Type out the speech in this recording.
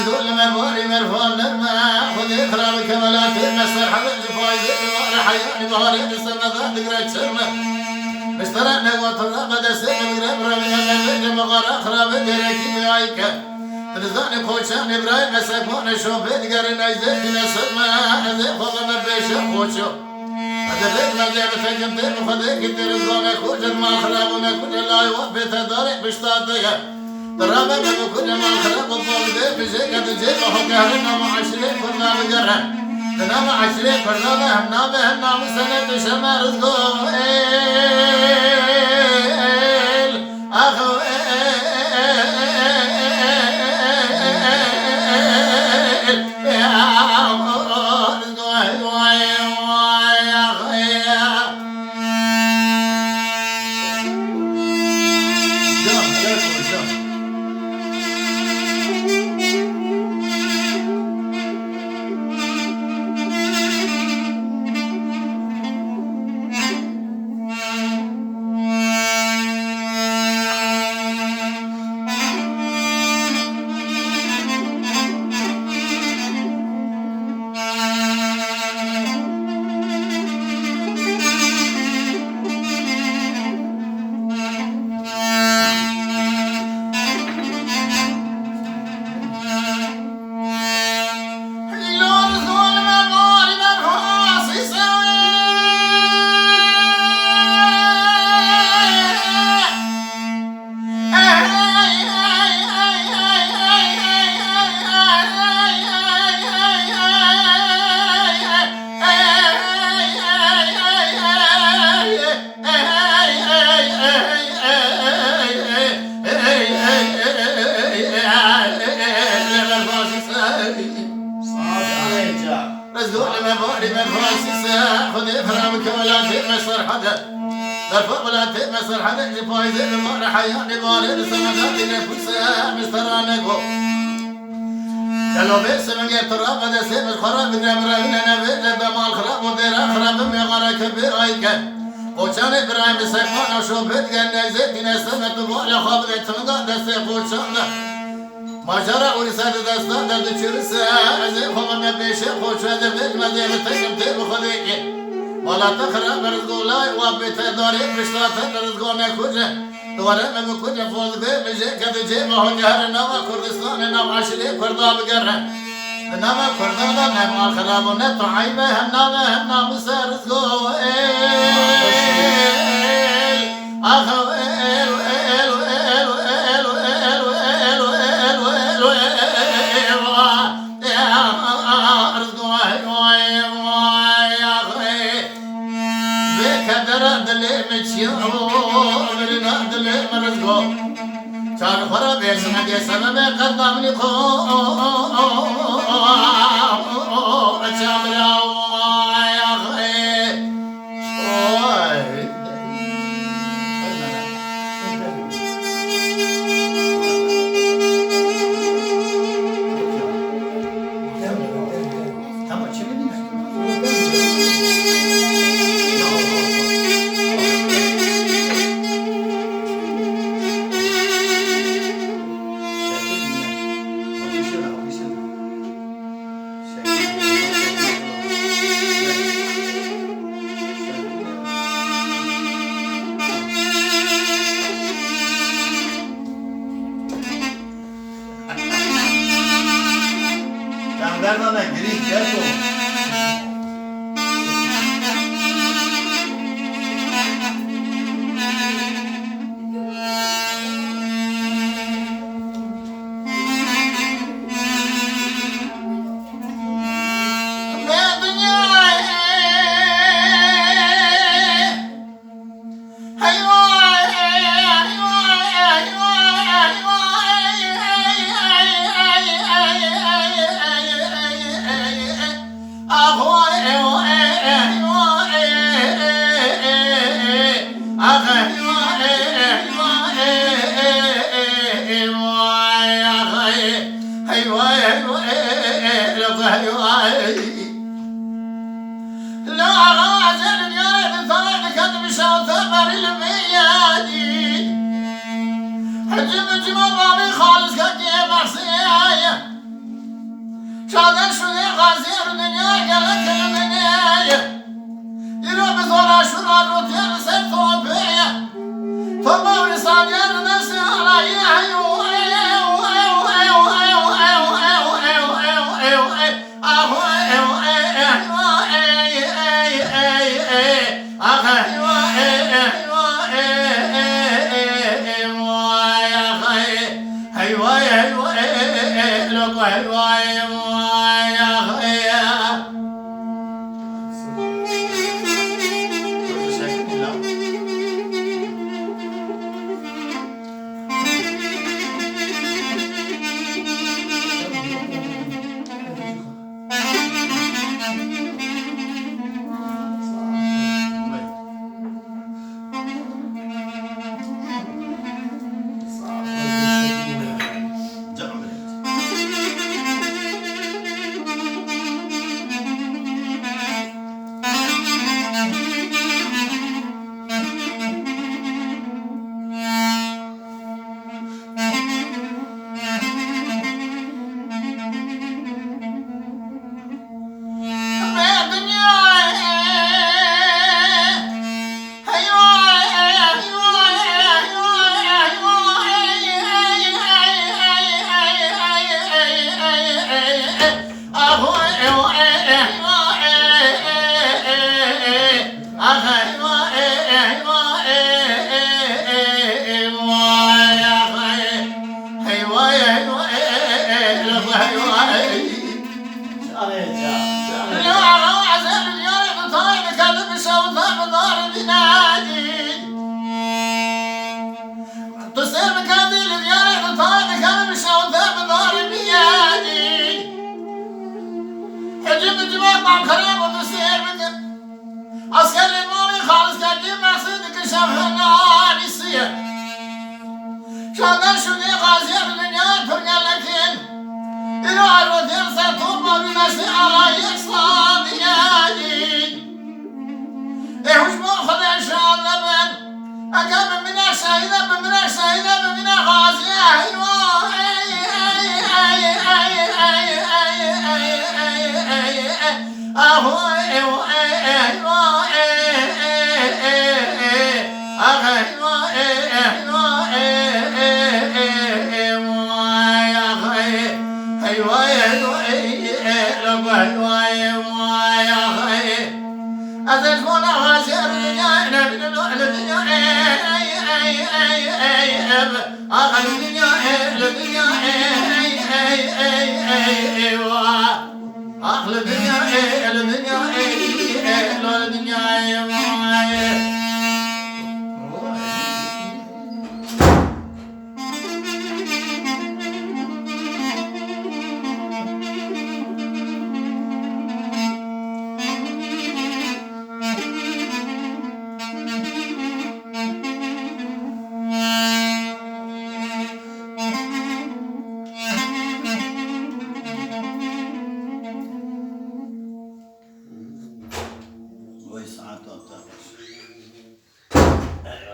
تقول مرفوني مرفون لما خذ إخرامك ولا تمسر حبيب فايز حياني ظهري السنة ذات شرمة اشتركنا وطلع بدا سن قرب رمي من مغار أخرى بدرك بيايك ترزاني خوشان إبراهيم مسكون شوفيت قرنا يزيد نسمة زي خوض مبيش خوشو هذا بيت ما جاب فكم تيم خذيك ترزاني خوشت ما خراب وما كل لا يوفي تدارك بشتاطيها ترابا بكل ما خراب وفوق ذي بشيء قد جيب وحكاهنا مع 20 فرنا بقرها تنام 20 فرنا همنا بهنا مسنة شما رزقو أخو ولا تمسر حدا جفايز المرة حياني مالي سمداتي نفسها مسترانكو قالوا بيس من يتراب هذا سيب الخراب من أمرنا نبيل بمال خراب ودير أخراب مغارة كبير أيكا وكان إبراهيم سيفان وشوفت قال نزيد نسمت بوالي خابر يتمقى دستيق وشان ما جرى ورسالة دستان دستير ساعة زي خمم يبيشي خوشة دفت مدينة تيم بخذيكي ولا تخرب رزقو لاي وابيت داري بشتات رزقو نكوجه دوره من كوجه فوز به بجي كد جي ما هو جهر نوا كردستان نوا عشري كردا بقره نوا كردا نوا خراب نتعيبه هنا مسار رزقو اخو مرنا دل مرزقو كان خراب يسمع سبب قدام لكو اتشامل يا اخي لا بشوت ثمر الميادين حجم جمراني خالص كجي محسيايا شادن شذي غازير دنيا قلت الدنيا يروح بثورة شرار روتين سيد ثوبية ثم ورسان يرنس علي عسكر المومي خالص كجي محسودك شافنا نسيه شادن شذي غازير دنيا ترقى لكن إلو الودير سطوب بنفسي على يصاد يادي إيهوش مأخذ إنشاء اللبن أقام من الشهيدة من الشهيدة من غازية أيوة أخل الدنيا